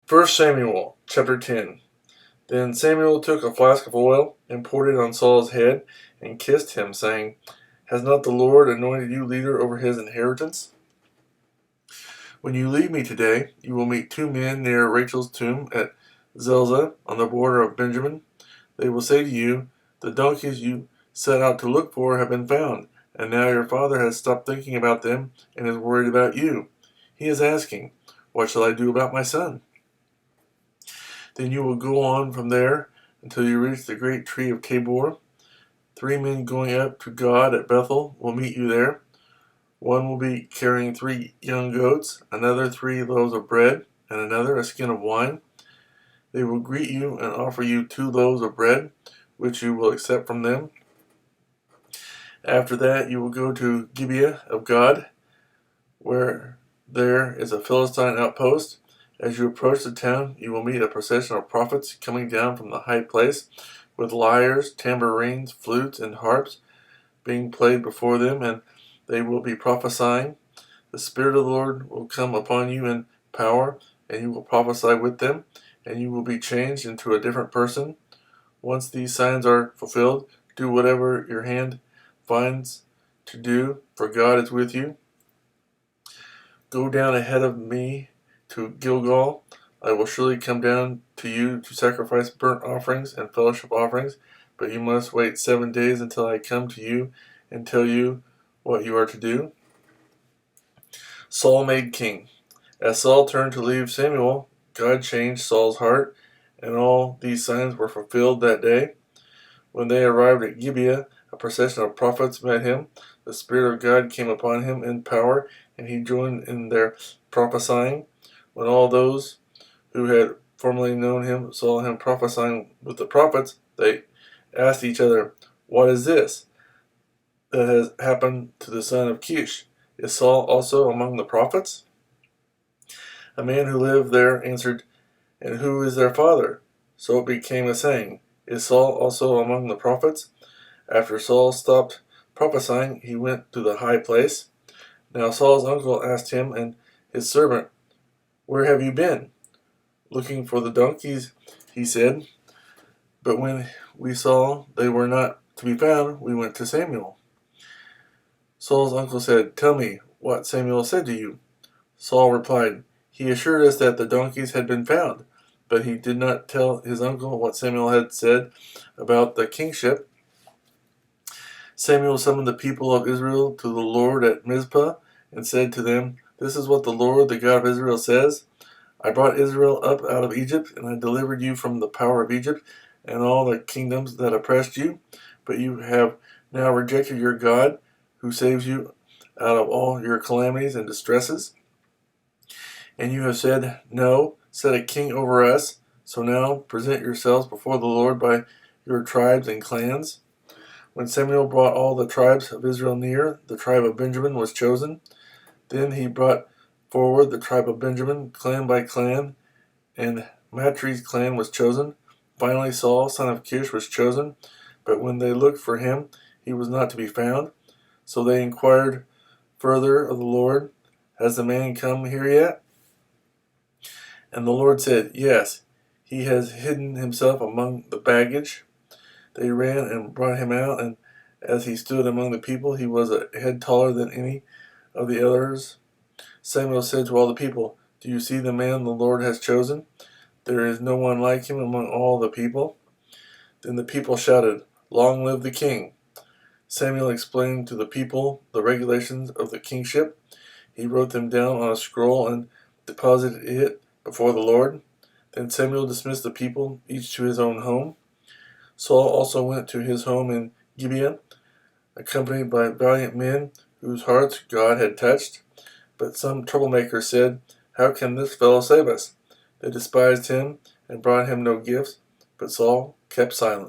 1 Samuel chapter 10. Then Samuel took a flask of oil and poured it on Saul's head and kissed him, saying, "Has not the Lord anointed you leader over his inheritance? When you leave me today, you will meet two men near Rachel's tomb at Zelzah on the border of Benjamin. They will say to you, 'The donkeys you set out to look for have been found, and now your father has stopped thinking about them and is worried about you. He is asking, what shall I do about my son?' Then you will go on from there until you reach the great tree of Tabor. 3 men going up to God at Bethel will meet you there. One will be carrying 3 young goats, another 3 loaves of bread, and another a skin of wine. They will greet you and offer you 2 loaves of bread, which you will accept from them. After that you will go to Gibeah of God, where there is a Philistine outpost. As you approach the town, you will meet a procession of prophets coming down from the high place, with lyres, tambourines, flutes, and harps being played before them, and they will be prophesying. The Spirit of the Lord will come upon you in power, and you will prophesy with them, and you will be changed into a different person. Once these signs are fulfilled, do whatever your hand finds to do, for God is with you. Go down ahead of me to Gilgal. I will surely come down to you to sacrifice burnt offerings and fellowship offerings, but you must wait 7 days until I come to you and tell you what you are to do." Saul made king. As Saul turned to leave Samuel, God changed Saul's heart, and all these signs were fulfilled that day. When they arrived at Gibeah, a procession of prophets met him. The Spirit of God came upon him in power, and he joined in their prophesying. When all those who had formerly known him saw him prophesying with the prophets, they asked each other, "What is this that has happened to the son of Kish? Is Saul also among the prophets?" A man who lived there answered, "And who is their father?" So it became a saying, "Is Saul also among the prophets?" After Saul stopped prophesying, he went to the high place. Now Saul's uncle asked him and his servant, "Where have you been?" "Looking for the donkeys," he said. "But when we saw they were not to be found, we went to Samuel." Saul's uncle said, "Tell me what Samuel said to you." Saul replied, "He assured us that the donkeys had been found," but he did not tell his uncle what Samuel had said about the kingship. Samuel summoned the people of Israel to the Lord at Mizpah and said to them, "This is what the Lord, the God of Israel, says. I brought Israel up out of Egypt, and I delivered you from the power of Egypt and all the kingdoms that oppressed you. But you have now rejected your God, who saves you out of all your calamities and distresses. And you have said, 'No, set a king over us.' So now present yourselves before the Lord by your tribes and clans." When Samuel brought all the tribes of Israel near, the tribe of Benjamin was chosen. Then he brought forward the tribe of Benjamin, clan by clan, and Matri's clan was chosen. Finally Saul, son of Kish, was chosen, but when they looked for him, he was not to be found. So they inquired further of the Lord, "Has the man come here yet?" And the Lord said, "Yes, he has hidden himself among the baggage." They ran and brought him out, and as he stood among the people, he was a head taller than any of the others. Samuel said to all the people, "Do you see the man the Lord has chosen? There is no one like him among all the people." Then the people shouted, "Long live the king!" Samuel explained to the people the regulations of the kingship. He wrote them down on a scroll and deposited it before the Lord. Then Samuel dismissed the people, each to his own home. Saul also went to his home in Gibeah, accompanied by valiant men whose hearts God had touched. But some troublemakers said, "How can this fellow save us?" They despised him and brought him no gifts, but Saul kept silent.